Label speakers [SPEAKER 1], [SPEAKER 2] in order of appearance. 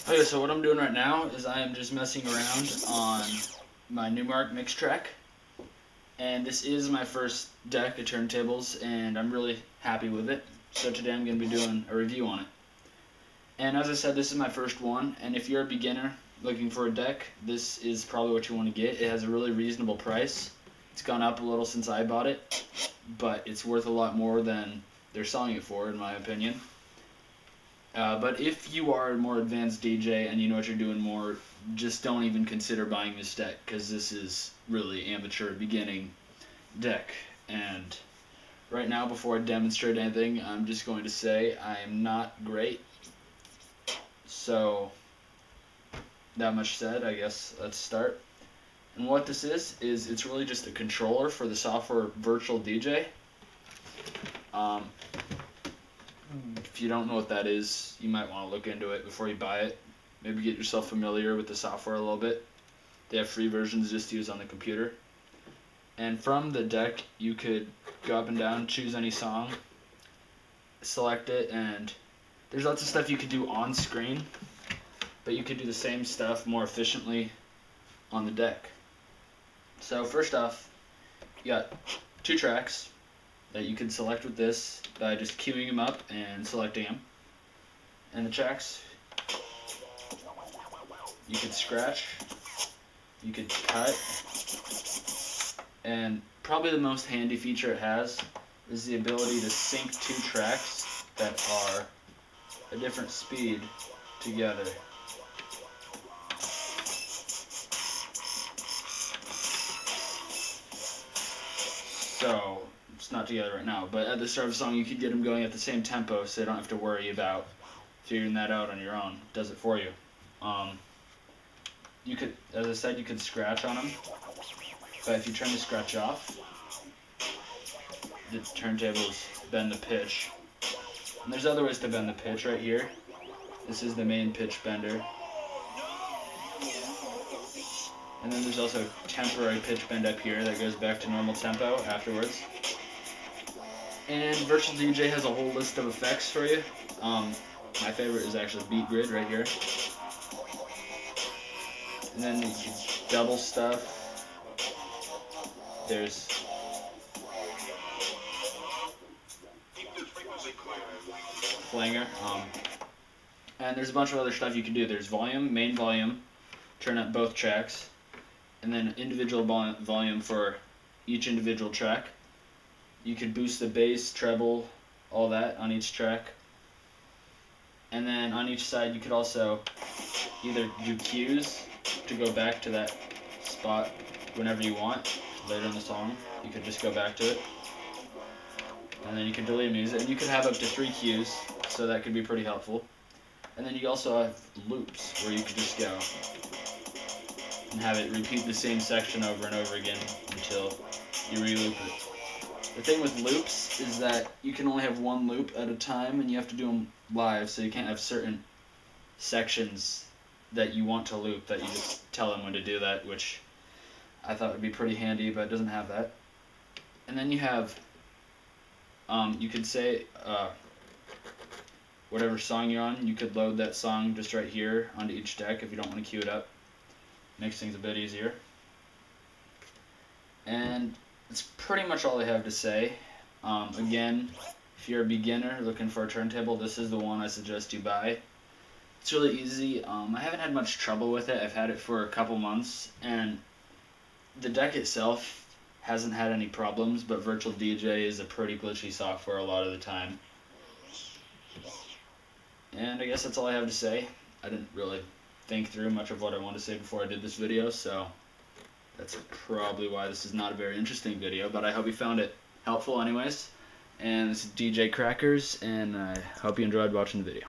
[SPEAKER 1] Okay, so what I'm doing right now is I am just messing around on my Numark Mixtrack, and this is my first deck of turntables, and I'm really happy with it. So today I'm going to be doing a review on it. And as I said, this is my first one, and if you're a beginner looking for a deck, this is probably what you want to get. It has a really reasonable price. It's gone up a little since I bought it, but it's worth a lot more than they're selling it for, in my opinion. But if you are a more advanced DJ and you know what you're doing more, just don't even consider buying this deck, because this is really amateur beginning deck. And right now, before I demonstrate anything, I'm just going to say I am not great. So that much said, I guess let's start. And what this is it's really just a controller for the software Virtual DJ. If you don't know what that is, you might want to look into it before you buy it. Maybe get yourself familiar with the software a little bit. They have free versions just to use on the computer. And from the deck, you could go up and down, choose any song, select it, and there's lots of stuff you could do on screen, but you could do the same stuff more efficiently on the deck. So first off, you got 2 tracks that you can select with this by just queuing them up and selecting them. And the tracks, you could scratch, you could cut, and probably the most handy feature it has is the ability to sync 2 tracks that are a different speed together. So it's not together right now, but at the start of the song you could get them going at the same tempo, so you don't have to worry about figuring that out on your own. It does it for you. You could, as I said, you could scratch on them, but if you turn the scratch off, the turntables bend the pitch. And there's other ways to bend the pitch right here. This is the main pitch bender. And then there's also a temporary pitch bend up here that goes back to normal tempo afterwards. And Virtual DJ has a whole list of effects for you. My favorite is actually Beat Grid right here. And then you can double stuff. There's flanger. And there's a bunch of other stuff you can do. There's volume, main volume, turn up both tracks, and then individual volume for each individual track. You could boost the bass, treble, all that on each track. And then on each side you could also either do cues to go back to that spot whenever you want. Later in the song, you could just go back to it. And then you can delete music, and you could have up to 3 cues, so that could be pretty helpful. And then you also have loops, where you could just go and have it repeat the same section over and over again until you re-loop it. The thing with loops is that you can only have 1 loop at a time, and you have to do them live, so you can't have certain sections that you want to loop that you just tell them when to do that, which I thought would be pretty handy, but it doesn't have that. And then you have, you could say whatever song you're on, you could load that song just right here onto each deck if you don't want to queue it up. Makes things a bit easier. And that's pretty much all I have to say. Again, if you're a beginner looking for a turntable, this is the one I suggest you buy. It's really easy. I haven't had much trouble with it. I've had it for a couple months, and the deck itself hasn't had any problems, but Virtual DJ is a pretty glitchy software a lot of the time. And I guess that's all I have to say. I didn't really think through much of what I wanted to say before I did this video, so that's probably why this is not a very interesting video, but I hope you found it helpful anyways. And this is DJ Crackers, and I hope you enjoyed watching the video.